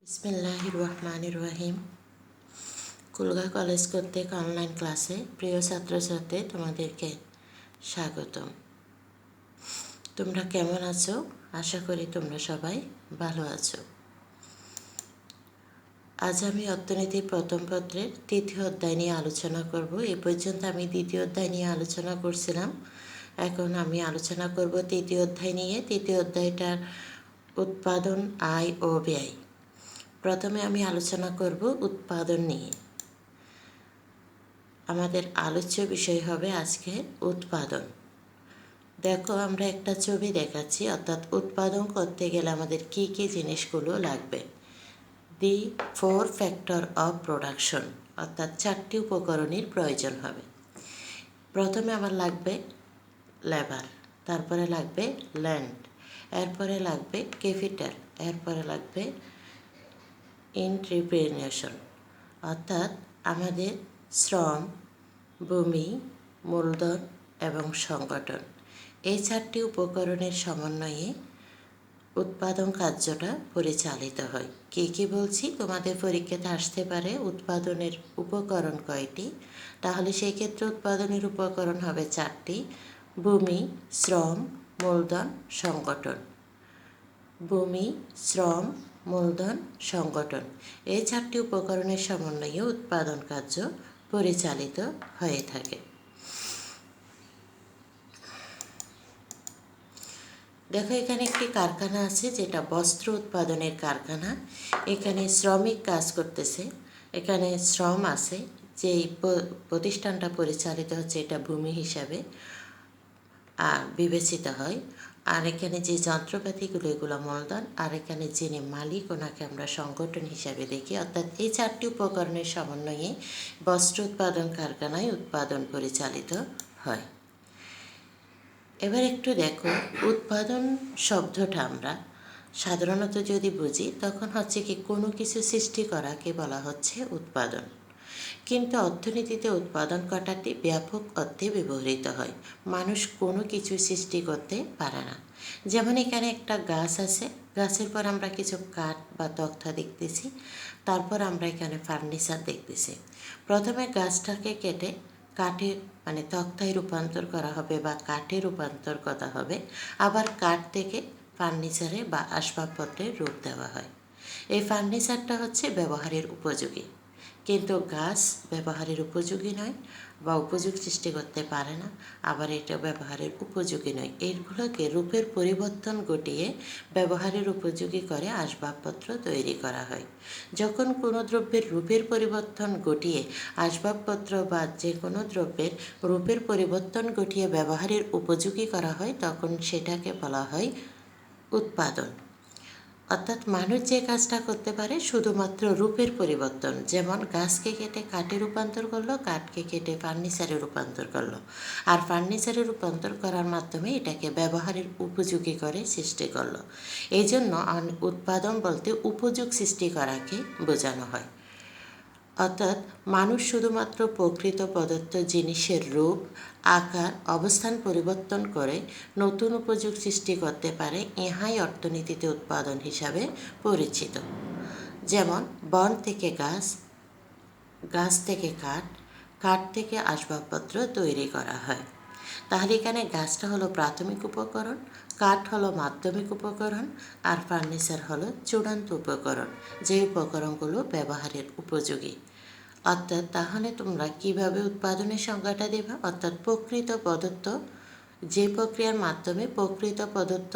বিসমিল্লাহির রহমানির রহিম। কুলগা কলেজ কর্তৃক অনলাইন ক্লাসে প্রিয় ছাত্রছাত্রী তোমাদেরকে স্বাগতম। তোমরা কেমন আছো? আশা করি তোমরা সবাই ভালো আছো। আজ আমি অর্থনীতি প্রথম পত্রের তৃতীয় অধ্যায় নিয়ে আলোচনা করব। এ পর্যন্ত আমি দ্বিতীয় অধ্যায় নিয়ে আলোচনা করছিলাম। এখন আমি আলোচনা করব তৃতীয় অধ্যায় নিয়ে। তৃতীয় অধ্যায়টার উৎপাদন, আয় ও ব্যয়। প্রথমে আমি আলোচনা করব উৎপাদন নিয়ে। আমাদের আলোচ্য বিষয় হবে আজকে উৎপাদন। দেখো, আমরা একটা ছবি দেখাচ্ছি, অর্থাৎ উৎপাদন করতে গেলে আমাদের কি কি জিনিসগুলো লাগবে। দি 4 ফ্যাক্টর অফ প্রোডাকশন, অর্থাৎ 4টি উপকরণের প্রয়োজন হবে। প্রথমে আমার লাগবে লেবার, তারপরে লাগবে ল্যান্ড, এরপরে লাগবে ক্যাপিটাল, এরপরে লাগবে এন্ট্রিপ্রেনিউরশিপ, অর্থাৎ আমাদের শ্রম, ভূমি, মূলধন এবং সংগঠন। এই 4টি উপকরণের সমন্বয়ে উৎপাদন কার্যটা পরিচালিত হয়। কী কী বলছি? তোমাদের পরীক্ষাতে আসতে পারে উৎপাদনের উপকরণ কয়টি, তাহলে সেই ক্ষেত্রে উৎপাদনের উপকরণ হবে 4টি: ভূমি, শ্রম, মূলধন, সংগঠন। ভূমি, শ্রম, মূলধন, সংগঠন, এই 4টি উপকরণের সমন্বয়ে উৎপাদন কার্য পরিচালিত হয়ে থাকে। দেখো, এখানে একটি কারখানা আছে যেটা বস্ত্র উৎপাদনের কারখানা। এখানে শ্রমিক কাজ করতেছে, এখানে শ্রম আছে। যেই প্রতিষ্ঠানটা পরিচালিত হচ্ছে এটা ভূমি হিসাবে আর বিবেচিত হয়। আর এখানে যে যন্ত্রপাতিগুলো, এগুলো মূলধন। আর এখানে যিনি মালিক, ওনাকে আমরা সংগঠন হিসাবে দেখি। অর্থাৎ এই 4টি উপকরণের সমন্বয়ে বস্ত্র উৎপাদন কারখানায় উৎপাদন পরিচালিত হয়। এবার একটু দেখো, উৎপাদন শব্দটা আমরা সাধারণত যদি বুঝি তখন হচ্ছে কি, কোনো কিছু সৃষ্টি করাকে বলা হচ্ছে উৎপাদন। কিন্তু অর্থনীতিতে উৎপাদন কথাটি ব্যাপক অর্থে ব্যবহৃত হয়। মানুষ কোনো কিছু সৃষ্টি করতে পারে না। যেমন এখানে একটা গাছ আছে, গাছের পর আমরা কিছু কাঠ বা তক্তা দেখতেছি, তারপর আমরা এখানে ফার্নিচার দেখতেছি। প্রথমে গাছটাকে কেটে কাঠে মানে তক্তায় রূপান্তর করা হবে বা কাঠে রূপান্তর করা হবে, আবার কাঠ থেকে ফার্নিচারে বা আসবাবপত্রের রূপ দেওয়া হয়। এই ফার্নিচারটা হচ্ছে ব্যবহারের উপযোগী, কিন্তু গাছ ব্যবহারের উপযোগী নয় বা উপযোগ সৃষ্টি করতে পারে না, আবার এটা ব্যবহারের উপযোগী নয়। এইগুলোকে রূপের পরিবর্তন ঘটিয়ে ব্যবহারের উপযোগী করে আসবাবপত্র তৈরি করা হয়। যখন কোনো দ্রব্যের রূপের পরিবর্তন ঘটিয়ে আসবাবপত্র বা যে কোনো দ্রব্যের রূপের পরিবর্তন ঘটিয়ে ব্যবহারের উপযোগী করা হয়, তখন সেটাকে বলা হয় উৎপাদন। অর্থাৎ মানুষ যে কাজটা করতে পারে শুধুমাত্র রূপের পরিবর্তন, যেমন গাছকে কেটে কাঠে রূপান্তর করলো, কাঠকে কেটে ফার্নিচারে রূপান্তর করলো, আর ফার্নিচারে রূপান্তর করার মাধ্যমে এটাকে ব্যবহারের উপযোগী করে সৃষ্টি করলো। এই জন্য উৎপাদন বলতে উপযোগ সৃষ্টি করাকে বোঝানো হয়। অর্থাৎ মানুষ শুধুমাত্র প্রকৃত প্রদত্ত জিনিসের রূপ, আকার, অবস্থান পরিবর্তন করে নতুন উপযোগ সৃষ্টি করতে পারে, ইহাই অর্থনীতিতে উৎপাদন হিসাবে পরিচিত। যেমন বন থেকে গাছ, গাছ থেকে কাঠ, কাঠ থেকে আসবাবপত্র তৈরি করা হয়। তাহলে এখানে গাছটা হলো প্রাথমিক উপকরণ, কাঠ হলো মাধ্যমিক উপকরণ, আর ফার্নিচার হলো চূড়ান্ত উপকরণ, যে উপকরণগুলো ব্যবহারের উপযোগী। অর্থাৎ তাহলে তোমরা কিভাবে উৎপাদনের সংজ্ঞাটা দেবে? অর্থাৎ প্রকৃত প্রদত্ত, যে প্রক্রিয়ার মাধ্যমে প্রকৃত প্রদত্ত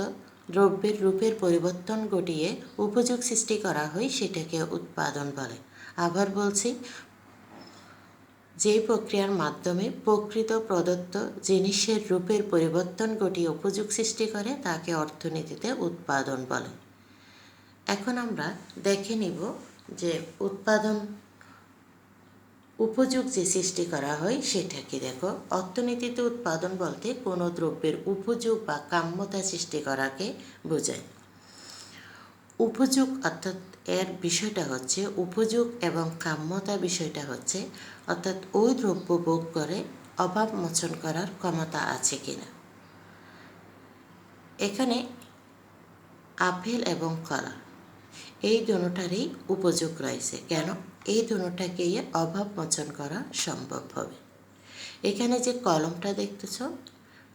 দ্রব্যের রূপের পরিবর্তন ঘটিয়ে উপযোগ সৃষ্টি করা হয়, সেটাকে উৎপাদন বলে। আবার বলছি, যে প্রক্রিয়ার মাধ্যমে প্রকৃত প্রদত্ত জিনিসের রূপের পরিবর্তন ঘটিয়ে উপযোগ সৃষ্টি করে তাকে অর্থনীতিতে উৎপাদন বলে। এখন আমরা দেখে নিব যে উৎপাদন উপযোগ যে সৃষ্টি করা হয় সেটা কি। দেখো, অর্থনীতিতে উৎপাদন বলতে কোনো দ্রব্যের উপযোগ বা কাম্যতা সৃষ্টি করাকে বোঝায়। উপযোগ অর্থাৎ এর বিষয়টা হচ্ছে উপযোগ এবং কাম্যতা বিষয়টা হচ্ছে অর্থাৎ ওই দ্রব্য ভোগ করে অভাব মোচন করার ক্ষমতা আছে কিনা। এখানে আপেল এবং কলা, এই দুটারই উপযোগ রয়েছে। কেন? এই দুটাকে অভাব মোচন করা সম্ভব হবে। এখানে যে কলমটা দেখতেছ,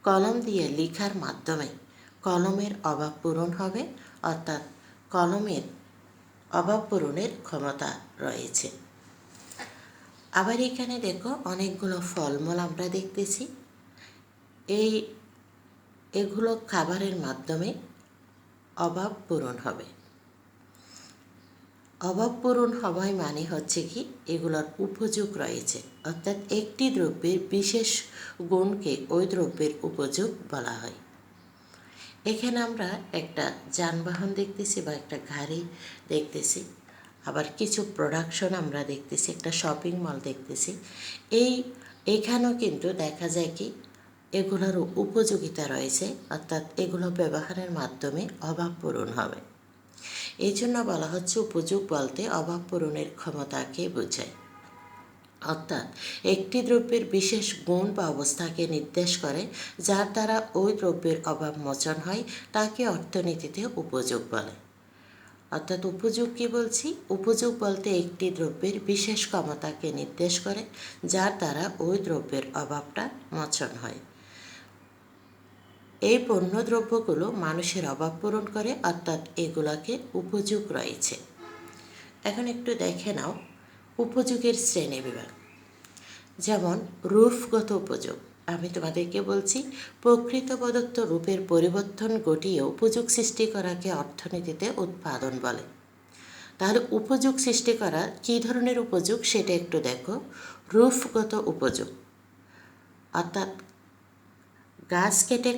কলম দিয়ে লেখার মাধ্যমে কলমের অভাব পূরণ হবে, অর্থাৎ কলমের অভাব পূরণের ক্ষমতা রয়েছে। আবার এখানে দেখো অনেকগুলো ফলমূল আমরা দেখতেছি। এগুলো খাবারের মাধ্যমে অভাব পূরণ হবে। অভাব পূরণ হওয়ায় মানে হচ্ছে কি, এগুলোর উপযোগ রয়েছে, অর্থাৎ একটি দ্রব্যের বিশেষ গুণকে ওই দ্রব্যের উপযোগ বলা হয়। এখানে আমরা একটা যানবাহন দেখতেছি বা একটা গাড়ি দেখতেছি, আবার কিছু প্রোডাকশন আমরা দেখতেছি, একটা শপিং মল দেখতেছি। এখানেও কিন্তু দেখা যায় কি এগুলোর উপযোগিতা রয়েছে, অর্থাৎ এগুলো ব্যবহারের মাধ্যমে অভাব পূরণ হবে। এই জন্য বলা হচ্ছে উপযোগ বলতে অভাব পূরণের ক্ষমতাকে বোঝায়, অর্থাৎ একটি দ্রব্যের বিশেষ গুণ বা অবস্থাকে নির্দেশ করে, যার দ্বারা ওই দ্রব্যের অভাব মোচন হয়, তাকে অর্থনীতিতে উপযোগ বলে। অর্থাৎ উপযোগ কী বলছি? উপযোগ বলতে একটি দ্রব্যের বিশেষ ক্ষমতাকে নির্দেশ করে, যার দ্বারা ওই দ্রব্যের অভাবটা মোচন হয়। এই পণ্য দ্রব্যগুলো মানুষের অভাব পূরণ করে, অর্থাৎ এগুলোকে উপযোগ রয়েছে। এখন একটু দেখে নাও উপযোগের শ্রেণী বিভাগ। যেমন রূপগত উপযোগ, আমি তোমাদেরকে বলছি প্রকৃত প্রদত্ত রূপের পরিবর্তন ঘটিয়ে উপযোগ সৃষ্টি করাকে অর্থনীতিতে উৎপাদন বলে। তাহলে উপযোগ সৃষ্টি করা কী ধরনের উপযোগ সেটা একটু দেখো। রূপগত উপযোগ, অর্থাৎ গাছ কেটে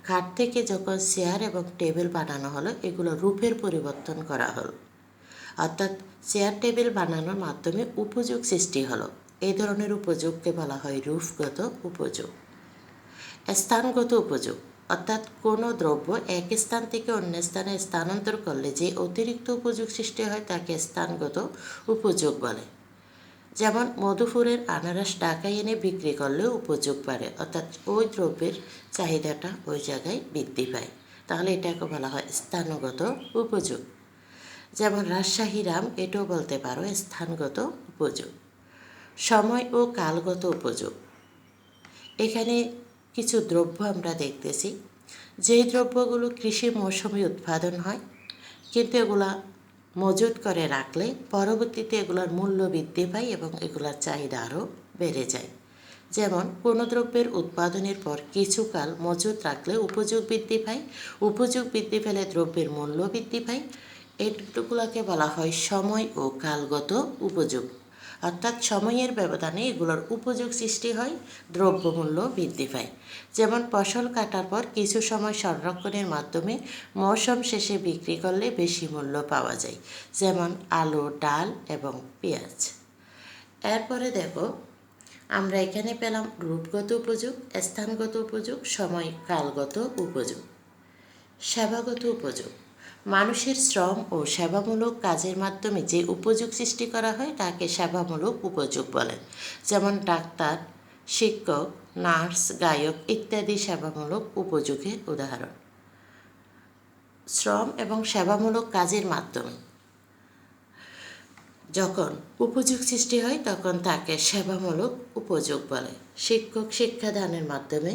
কাঠ থেকে যখন চেয়ার এবং টেবিল বানানো হলো, এগুলো রূপের পরিবর্তন করা হলো, অর্থাৎ চেয়ার টেবিল বানানোর মাধ্যমে উপযোগ সৃষ্টি হলো। এই ধরনের উপযোগকে বলা হয় রূপগত উপযোগ। স্থানগত উপযোগ, অর্থাৎ কোনো দ্রব্য এক স্থান থেকে অন্য স্থানে স্থানান্তর করলে যে অতিরিক্ত উপযোগ সৃষ্টি হয় তাকে স্থানগত উপযোগ বলে। যেমন মধুপুরের আনারস ঢাকায় এনে বিক্রি করলেও উপযোগ বাড়ে, অর্থাৎ ওই দ্রব্যের চাহিদাটা ওই জায়গায় বৃদ্ধি পায়, তাহলে এটাকে বলা হয় স্থানগত উপযোগ। যেমন রাজশাহী রাম, এটাও বলতে পারো স্থানগত উপযোগ। সময় ও কালগত উপযোগ, এখানে কিছু দ্রব্য আমরা দেখতেছি, যেই দ্রব্যগুলো কৃষি মৌসুমে উৎপাদন হয়, কিন্তু এগুলা মজুত করে রাখলে পরবর্তীতে এগুলোর মূল্য বৃদ্ধি পায় এবং এগুলোর চাহিদা আরও বেড়ে যায়। যেমন কোনো দ্রব্যের উৎপাদনের পর কিছুকাল মজুত রাখলে উপযোগ বৃদ্ধি পায়, উপযোগ বৃদ্ধি পেলে দ্রব্যের মূল্য বৃদ্ধি পায়। এইগুলোকে বলা হয় সময় ও কালগত উপযোগ, অর্থাৎ সময়ের ব্যবধানে এগুলোর উপযোগ সৃষ্টি হয়, দ্রব্যমূল্য বৃদ্ধি পায়। যেমন ফসল কাটার পর কিছু সময় সংরক্ষণের মাধ্যমে মৌসুম শেষে বিক্রি করলে বেশি মূল্য পাওয়া যায়, যেমন আলু, ডাল এবং পেঁয়াজ। এরপরে দেখো আমরা এখানে পেলাম রূপগত উপযোগ, স্থানগত উপযোগ, সময় কালগত উপযোগ। সেবাগত উপযোগ, মানুষের শ্রম ও সেবামূলক কাজের মাধ্যমে যে উপযোগ সৃষ্টি করা হয় তাকে সেবামূলক উপযোগ বলে। যেমন ডাক্তার, শিক্ষক, নার্স, গায়ক ইত্যাদি সেবামূলক উপযোগের উদাহরণ। শ্রম এবং সেবামূলক কাজের মাধ্যমে যখন উপযোগ সৃষ্টি হয় তখন তাকে সেবামূলক উপযোগ বলে। শিক্ষক শিক্ষাদানের মাধ্যমে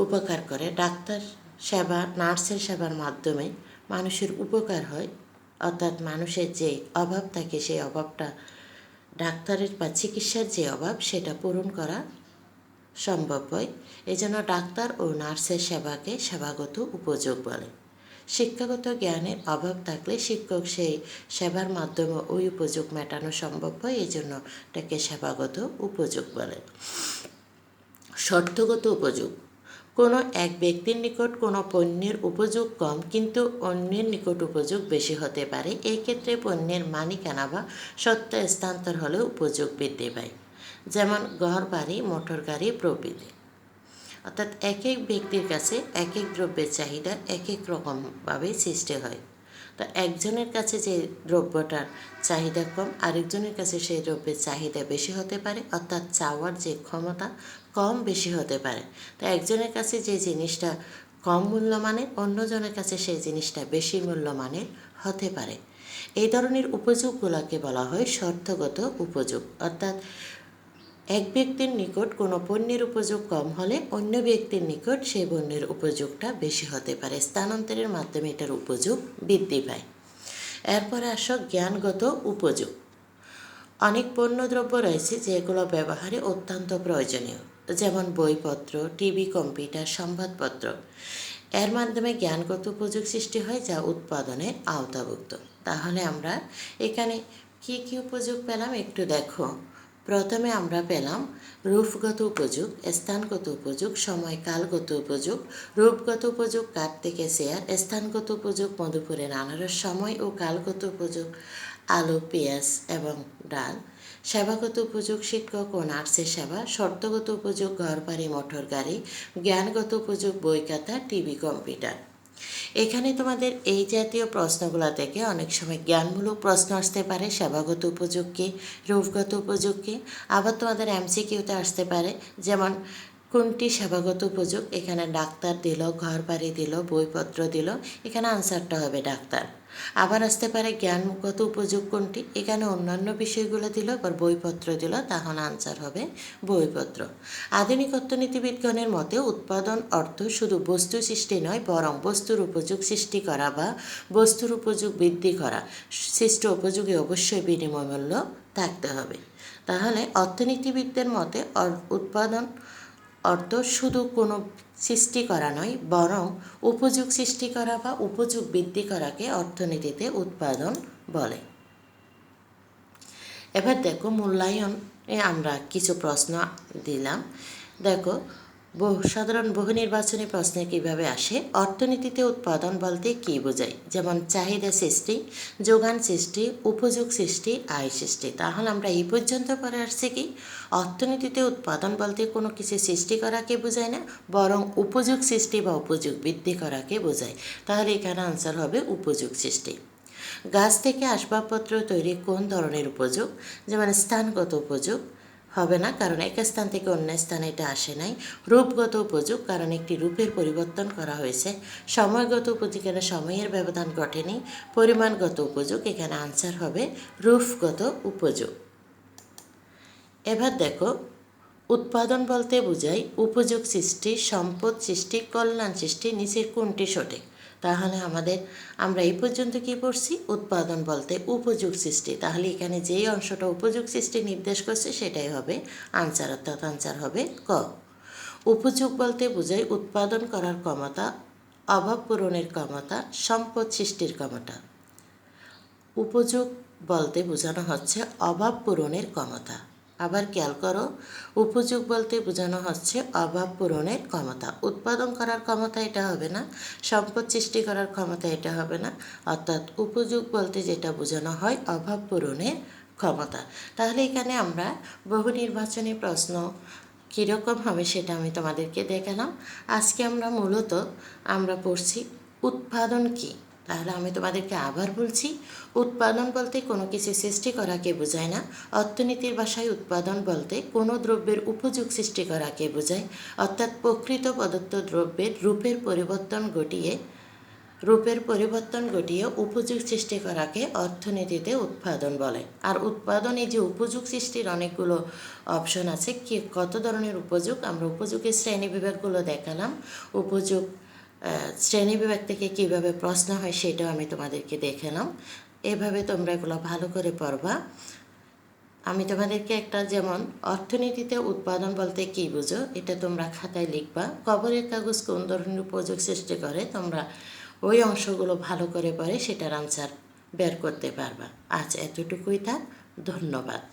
উপকার করে, ডাক্তার সেবা, নার্সের সেবার মাধ্যমে মানুষের উপকার হয়, অর্থাৎ মানুষের যে অভাব থাকে সেই অভাবটা ডাক্তারের বা চিকিৎসার যে অভাব সেটা পূরণ করা সম্ভব হয়। এজন্য ডাক্তার ও নার্সের সেবাকে সেবাগত উপযোগ বলে। শিক্ষাগত জ্ঞানের অভাব থাকলে শিক্ষক সেই সেবার মাধ্যমে ওই উপযোগ মেটানো সম্ভব হয়, এই জন্য এটাকে সেবাগত উপযোগ বলে। শর্তগত উপযোগ, কোনো এক ব্যক্তির নিকট কোনো পণ্যের উপযোগ কম কিন্তু অন্যের নিকট উপযোগ বেশি হতে পারে, এই ক্ষেত্রে পণ্যের মালিকানা বা সত্ত্ব স্থানান্তর হলে উপযোগ বৃদ্ধি পায়। যেমন ঘর বাড়ি, মোটর গাড়ি প্রভৃতি। অর্থাৎ এক এক ব্যক্তির কাছে এক এক দ্রব্যের চাহিদা এক এক রকমভাবে সৃষ্টি হয়। তো একজনের কাছে যে দ্রব্যটার চাহিদা কম, আরেকজনের কাছে সেই দ্রব্যের চাহিদা বেশি হতে পারে, অর্থাৎ চাওয়ার যে ক্ষমতা কম বেশি হতে পারে। তো একজনের কাছে যে জিনিসটা কম মূল্যমানের, অন্যজনের কাছে সেই জিনিসটা বেশি মূল্যমানের হতে পারে। এই ধরনের উপযোগগুলোকে বলা হয় শর্তগত উপযোগ। অর্থাৎ এক ব্যক্তির নিকট কোনো পণ্যের উপযোগ কম হলে অন্য ব্যক্তির নিকট সেই পণ্যের উপযোগটা বেশি হতে পারে। স্থানান্তরের মাধ্যমে এটার উপযোগ বৃদ্ধি পায়। এরপরে আসো জ্ঞানগত উপযোগ। অনেক পণ্যদ্রব্য রয়েছে যেগুলো ব্যবহারে অত্যন্ত প্রয়োজনীয়, যেমন বইপত্র, টিভি, কম্পিউটার, সংবাদপত্র। এর মাধ্যমে জ্ঞানগত উপযোগ সৃষ্টি হয় যা উৎপাদনের আওতাভুক্ত। তাহলে আমরা এখানে কী কী উপযোগ পেলাম একটু দেখো। প্রথমে আমরা পেলাম রূপগত উপযোগ, স্থানগত উপযোগ, সময়কালগত উপযোগ। রূপগত উপযোগ কাঠ থেকে চেয়ার, স্থানগত উপযোগ মধুপুরের আনারস, সময় ও কালগত উপযোগ আলু, পেঁয়াজ এবং ডাল। সেবাগত উপযোগ শিক্ষক ও নার্সের সেবা। শর্তগত উপযোগ ঘর বাড়ি, মোটর গাড়ি। জ্ঞানগত উপযোগ বই, খাতা, টিভি, কম্পিউটার। এখানে তোমাদের এই জাতীয় প্রশ্নগুলো থেকে অনেক সময় জ্ঞানমূলক প্রশ্ন আসতে পারে। সেবাগত উপযোগ কী, রূপগত উপযোগ কী। আবার তোমাদের এমসিকিউতে আসতে পারে, যেমন কোনটি সেবাগত উপযোগ। এখানে ডাক্তার দিল, ঘর বাড়ি দিল, বইপত্র দিল, এখানে আনসারটা হবে ডাক্তার। আবার আসতে পারে জ্ঞানগত উপযোগ কোনটি, এখানে অন্যান্য বিষয়গুলো দিল, আবার বইপত্র দিল, তাহলে আনসার হবে বইপত্র। আধুনিক অর্থনীতিবিদগণের মতে উৎপাদন অর্থ শুধু বস্তু সৃষ্টি নয়, বরং বস্তুর উপযোগ সৃষ্টি করা বা বস্তুর উপযোগ বৃদ্ধি করা। সৃষ্ট উপযোগে অবশ্যই বিনিময় মূল্য থাকতে হবে। তাহলে অর্থনীতিবিদদের মতে উৎপাদন অর্থ শুধু কোনো সৃষ্টি করা নয়, বরং উপযোগ সৃষ্টি করা বা উপযোগ বৃদ্ধি করাকে অর্থনীতিতে উৎপাদন বলে। এবার দেখো মূল্যায়নে আমরা কিছু প্রশ্ন দিলাম। দেখো সাধারণ বহু নির্বাচনী প্রশ্নে কীভাবে আসে। অর্থনীতিতে উৎপাদন বলতে কী বোঝায়, যেমন চাহিদা সৃষ্টি, যোগান সৃষ্টি, উপযোগ সৃষ্টি, আয় সৃষ্টি। তাহলে আমরা এই পর্যন্ত পরে আসছি কি, অর্থনীতিতে উৎপাদন বলতে কোনো কিছু সৃষ্টি করাকে বোঝায় না, বরং উপযোগ সৃষ্টি বা উপযোগ বৃদ্ধি করাকে বোঝায়। তাহলে এখানে আনসার হবে উপযোগ সৃষ্টি। গাছ থেকে আসবাবপত্র তৈরি কোন ধরনের উপযোগ, যেমন স্থানগত উপযোগ হবে না, কারণ এক স্থান থেকে অন্য স্থানে এটা আসে নাই। রূপগত উপযোগ, কারণ একটি রূপের পরিবর্তন করা হয়েছে। সময়গত উপযোগ, এখানে সময়ের ব্যবধান ঘটেনি। পরিমাণগত উপযোগ, এখানে আনসার হবে রূপগত উপযোগ। এবার দেখো উৎপাদন বলতে বোঝায় উপযোগ সৃষ্টি, সম্পদ সৃষ্টি, কল্যাণ সৃষ্টি, নিচের কোনটি সঠিক। তাহলে আমরা এই পর্যন্ত কি পড়ছি, উৎপাদন বলতে উপযোগ সৃষ্টি। তাহলে এখানে যেই অংশটা উপযোগ সৃষ্টি নির্দেশ করছে সেটাই হবে আনসার, অর্থাৎ আনসার হবে ক। উপযোগ বলতে বোঝায় উৎপাদন করার ক্ষমতা, অভাব পূরণের ক্ষমতা, সম্পদ সৃষ্টির ক্ষমতা। উপযোগ বলতে বোঝানো হচ্ছে অভাব পূরণের ক্ষমতা। আবার খেয়াল করো, উপযোগ বলতে বোঝানো হচ্ছে অভাব পূরণের ক্ষমতা। উৎপাদন করার ক্ষমতা এটা হবে না, সম্পদ সৃষ্টি করার ক্ষমতা এটা হবে না, অর্থাৎ উপযোগ বলতে যেটা বোঝানো হয় অভাব পূরণের ক্ষমতা। তাহলে এখানে আমরা বহু নির্বাচনী প্রশ্ন কীরকম হবে সেটা আমি তোমাদেরকে দেখালাম। আজকে আমরা পড়ছি উৎপাদন কী। তাহলে আমি তোমাদেরকে আবার বলছি, উৎপাদন বলতে কোনো কিছু সৃষ্টি করাকে বোঝায় না। অর্থনীতির ভাষায় উৎপাদন বলতে কোনো দ্রব্যের উপযোগ সৃষ্টি করাকে বোঝায়, অর্থাৎ প্রকৃত প্রদত্ত দ্রব্যের রূপের পরিবর্তন ঘটিয়ে উপযোগ সৃষ্টি করাকে অর্থনীতিতে উৎপাদন বলে। আর উৎপাদন, এই যে উপযোগ সৃষ্টির অনেকগুলো অপশন আছে, কত ধরনের উপযোগ, আমরা উপযোগের শ্রেণী বিভাগগুলো দেখালাম। উপযোগ শ্রেণীবিভাগ থেকে কীভাবে প্রশ্ন হয় সেটাও আমি তোমাদেরকে দেখালাম। এভাবে তোমরা এগুলো ভালো করে পড়বা। আমি তোমাদেরকে একটা, যেমন অর্থনীতিতে উৎপাদন বলতে কী বুঝো, এটা তোমরা খাতায় লিখবা। খবরের কাগজ কোন ধরনের উপযোগ সৃষ্টি করে, তোমরা ওই অংশগুলো ভালো করে পড়ে সেটার আনসার বের করতে পারবা। আজ এতটুকুই থাক, ধন্যবাদ।